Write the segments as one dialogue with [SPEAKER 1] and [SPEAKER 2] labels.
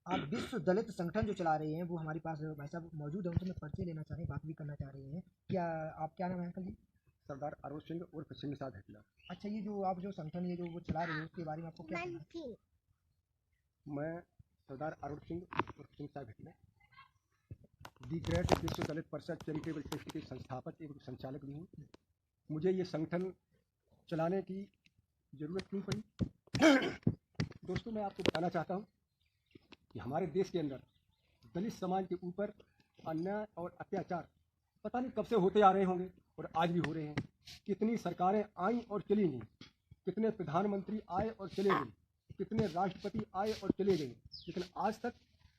[SPEAKER 1] आप विश्व दलित संगठन जो चला रहे हैं, वो हमारे पास भाई साहब मौजूद है, उनसे मैं परिचय लेना चाह रहे हैं, बात भी करना चाह रहे हैं। क्या आप, क्या नाम है अंकल जी?
[SPEAKER 2] सरदार अरुण सिंह उर्फ सिंह साहब हिटलर।
[SPEAKER 1] अच्छा, ये जो आप जो संगठन ये जो वो चला रहे हो, उसके बारे में आपको क्या कहना है?
[SPEAKER 2] मैं सरदार अरुण सिंह उर्फ सिंह साहब हिटलर दी ग्रेट विश्व दलित परिषद चैरिटेबल ट्रस्ट के संस्थापक एवं संचालक भी हूँ। मुझे ये संगठन चलाने की ज़रूरत क्यों पड़ी? दोस्तों, मैं आपको बताना चाहता हूँ कि हमारे देश के अंदर दलित समाज के ऊपर अन्याय और अत्याचार पता नहीं कब से होते आ रहे होंगे और आज भी हो रहे हैं। कितनी सरकारें आईं और चली गईं, कितने प्रधानमंत्री आए और चले गए, कितने राष्ट्रपति आए और चले गए, लेकिन आज तक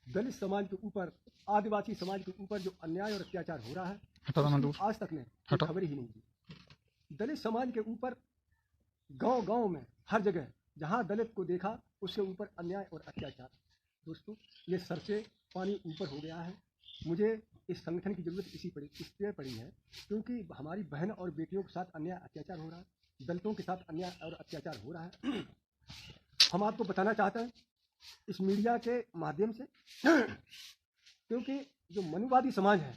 [SPEAKER 2] दलित समाज के ऊपर, आदिवासी समाज के ऊपर जो अन्याय और अत्याचार हो रहा है, आज तक ने खबर ही नहीं दी। दलित समाज के ऊपर गांव-गांव में हर जगह जहां दलित को देखा उसके ऊपर अन्याय और अत्याचार। दोस्तों, ये सर से पानी ऊपर हो गया है। मुझे इस संगठन की ज़रूरत इसलिए पड़ी है क्योंकि हमारी बहन और बेटियों के साथ अन्याय अत्याचार हो रहा है, दलितों के साथ अन्याय और अत्याचार हो रहा है। हम आपको बताना चाहते हैं इस मीडिया के माध्यम से, क्योंकि जो मनुवादी समाज है,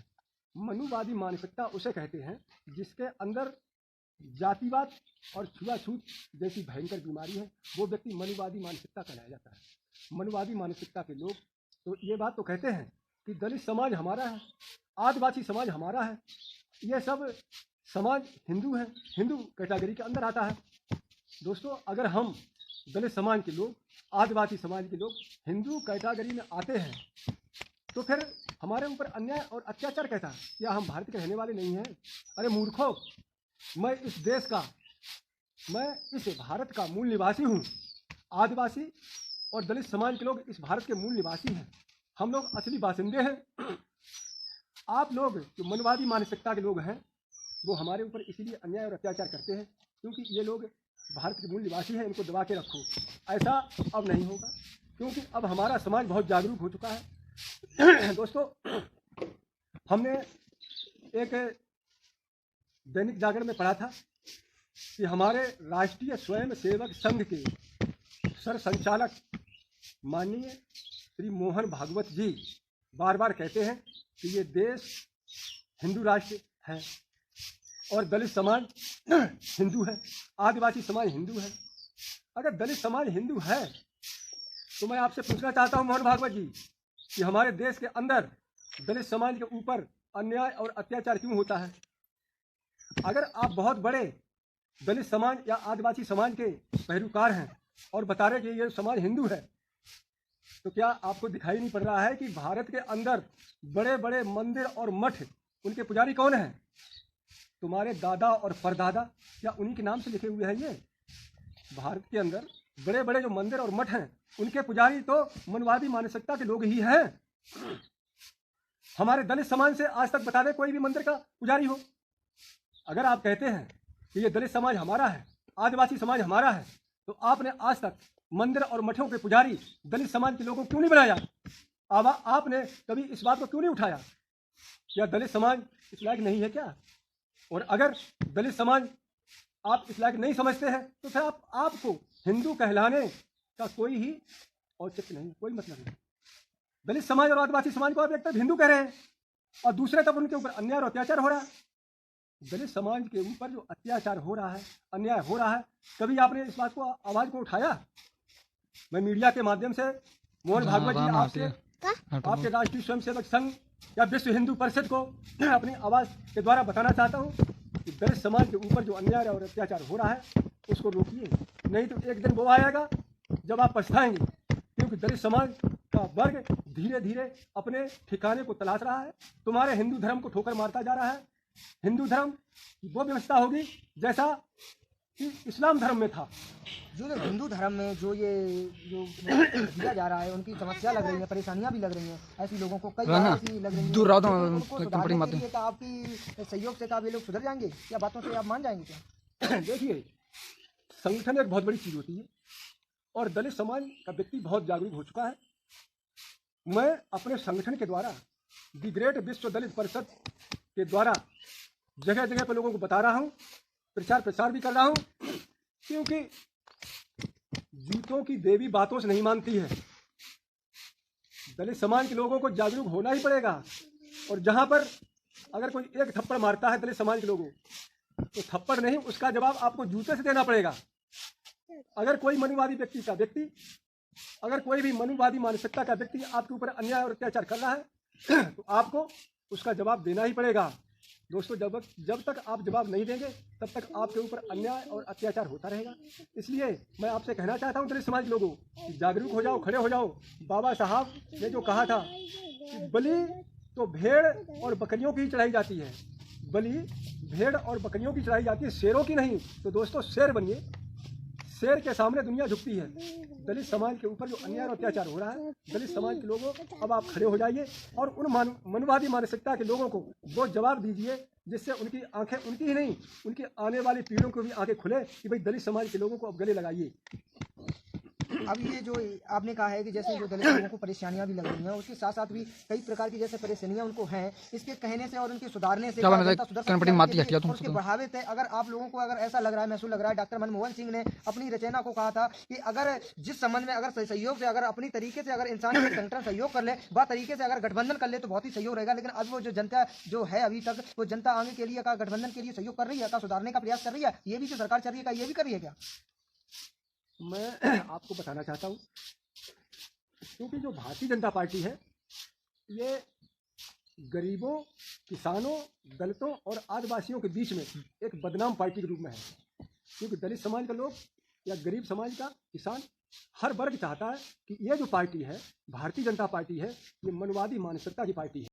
[SPEAKER 2] मनुवादी मानसिकता उसे कहते हैं जिसके अंदर जातिवाद और छुआछूत जैसी भयंकर बीमारी है, वो व्यक्ति मनुवादी मानसिकता कहलाया जाता है। मनुवादी मानसिकता के लोग तो ये बात तो कहते हैं कि दलित समाज हमारा है, आदिवासी समाज हमारा है, ये सब समाज हिंदू है, हिंदू कैटेगरी के अंदर आता है। दोस्तों, अगर हम दलित समाज के लोग, आदिवासी समाज के लोग हिंदू कैटेगरी में आते हैं तो फिर हमारे ऊपर अन्याय और अत्याचार कैसा है? क्या हम भारत के रहने वाले नहीं हैं? अरे मूर्खों, मैं इस देश का, मैं इस भारत का मूल निवासी हूँ। आदिवासी और दलित समाज के लोग इस भारत के मूल निवासी हैं, हम लोग असली बासिंदे हैं। आप लोग जो मनवादी मानसिकता के लोग हैं वो हमारे ऊपर इसीलिए अन्याय और अत्याचार करते हैं क्योंकि ये लोग भारत के मूल निवासी हैं, इनको दबा के रखो। ऐसा अब नहीं होगा क्योंकि अब हमारा समाज बहुत जागरूक हो चुका है। दोस्तों, हमने एक दैनिक जागरण में पढ़ा था कि हमारे राष्ट्रीय स्वयं सेवक संघ के सर संचालक माननीय श्री मोहन भागवत जी बार बार कहते हैं कि ये देश हिंदू राष्ट्र है और दलित समाज हिंदू है, आदिवासी समाज हिंदू है। अगर दलित समाज हिंदू है तो मैं आपसे पूछना चाहता हूं मोहन भागवत जी कि हमारे देश के अंदर दलित समाज के ऊपर अन्याय और अत्याचार क्यों होता है? अगर आप बहुत बड़े दलित समाज या आदिवासी समाज के पैरोकार हैं और बता रहे कि ये समाज हिंदू है, तो क्या आपको दिखाई नहीं पड़ रहा है कि भारत के अंदर बड़े बड़े मंदिर और मठ, उनके पुजारी कौन हैं? तुम्हारे दादा और परदादा क्या उन्हीं के नाम से लिखे हुए हैं? ये भारत के अंदर बड़े बड़े जो मंदिर और मठ हैं, उनके पुजारी तो मनवादी मानसिकता के लोग ही हैं। हमारे दलित समाज से आज तक बता दे कोई भी मंदिर का पुजारी हो। अगर आप कहते हैं कि ये दलित समाज हमारा है, आदिवासी समाज हमारा है, तो आपने आज तक मंदिर और मठों के पुजारी दलित समाज के लोगों को क्यों नहीं बनाया? अब आपने कभी इस बात को क्यों नहीं उठाया? क्या दलित समाज इस लायक नहीं है क्या? और अगर दलित समाज आप इस लायक नहीं समझते हैं तो फिर आपको हिंदू कहलाने का कोई ही औचित्य नहीं, कोई मतलब नहीं। दलित समाज और आदिवासी समाज को आप एक तरफ हिंदू कह रहे हैं और दूसरे तरफ उनके ऊपर अन्याय और अत्याचार हो रहा है। दलित समाज के ऊपर जो अत्याचार हो रहा है, अन्याय हो रहा है, कभी आपने इस बात को, आवाज को उठाया? मैं मीडिया के माध्यम से मोहन भागवत जी आपके राष्ट्रीय स्वयंसेवक संघ या विश्व हिंदू परिषद को अपनी आवाज के द्वारा बताना चाहता हूँ कि दलित समाज के ऊपर जो अन्याय और अत्याचार हो रहा है उसको रोकिए, नहीं तो एक दिन वो आएगा जब आप पछताएंगे, क्योंकि दलित समाज का वर्ग धीरे धीरे अपने ठिकाने को तलाश रहा है। तुम्हारे हिंदू धर्म को ठोकर मारता जा रहा है। हिंदू धर्म की वो व्यवस्था होगी जैसा कि इस्लाम धर्म में था।
[SPEAKER 1] जो हिंदू धर्म में जो दिया जा रहा है, उनकी समस्या लग रही है, परेशानियां भी लग रही हैं, ऐसी लोगों को कई ऐसी लग रही है, आपकी सहयोग से आप ये लोग सुधर जाएंगे? क्या बातों से आप मान जाएंगे क्या?
[SPEAKER 2] देखिए, संगठन एक बहुत बड़ी चीज होती है और दलित समाज का व्यक्ति बहुत जागरूक हो चुका है। मैं अपने संगठन के द्वारा दी ग्रेट विश्व दलित परिषद के द्वारा जगह जगह पर लोगों को बता रहा हूँ, प्रचार प्रसार भी कर रहा हूँ, क्योंकि जूतों की देवी बातों से नहीं मानती है। दलित समाज के लोगों को जागरूक होना ही पड़ेगा। और जहाँ पर अगर कोई एक थप्पड़ मारता है दलित समाज के लोगों, तो थप्पड़ नहीं, उसका जवाब आपको जूते से देना पड़ेगा। अगर कोई मनुवादी अगर कोई भी मनुवादी मानसिकता का व्यक्ति आपके ऊपर अन्याय और अत्याचार कर रहा है तो आपको उसका जवाब देना ही पड़ेगा। दोस्तों, जब तक आप जवाब नहीं देंगे तब तक आपके ऊपर अन्याय और अत्याचार होता रहेगा। इसलिए मैं आपसे कहना चाहता हूँ दलित समाज के लोगों, जागरूक हो जाओ, खड़े हो जाओ। बाबा साहब ने जो कहा था कि बलि तो भेड़ और बकरियों की चढ़ाई जाती है, बलि भेड़ और बकरियों की चढ़ाई जाती है, शेरों की नहीं। तो दोस्तों, शेर बनिए, शेर के सामने दुनिया झुकती है। दलित समाज के ऊपर जो अन्याय और अत्याचार हो रहा है, दलित समाज के लोगों, अब आप खड़े हो जाइए और उन मनुवादी मानसिकता के लोगों को वो जवाब दीजिए जिससे उनकी आंखें, उनकी ही नहीं, उनकी आने वाली पीढ़ियों को भी आंखें खुले कि भाई दलित समाज के लोगों को अब गले लगाइए।
[SPEAKER 1] अब ये जो आपने कहा है कि जैसे जो दलित लोगों को परेशानियां भी लग रही हैं, उसके साथ साथ भी कई प्रकार की जैसे परेशानियां उनको हैं, इसके कहने से और उनके सुधारने से उसके बढ़ावे थे। अगर आप लोगों को अगर ऐसा लग रहा है, महसूस लग रहा है, डॉक्टर मनमोहन सिंह ने अपनी रचना को कहा था कि अगर जिस संबंध में अगर सहयोग से, अगर अपनी तरीके से अगर इंसान संगठन सहयोग कर ले, वह तरीके से अगर गठबंधन कर ले तो बहुत ही सहयोग रहेगा। लेकिन अब वो जो जनता जो है अभी तक, वो जनता आगे के लिए का गठबंधन के लिए सहयोग कर रही है, का सुधारने का प्रयास कर रही है, ये भी जो सरकार चल रही है, का ये भी कर रही है क्या?
[SPEAKER 2] मैं आपको बताना चाहता हूँ, क्योंकि जो भारतीय जनता पार्टी है ये गरीबों, किसानों, दलितों और आदिवासियों के बीच में एक बदनाम पार्टी के रूप में है। क्योंकि दलित समाज का लोग या गरीब समाज का किसान, हर वर्ग चाहता है कि ये जो पार्टी है, भारतीय जनता पार्टी है, ये मनवादी मानसिकता की पार्टी है।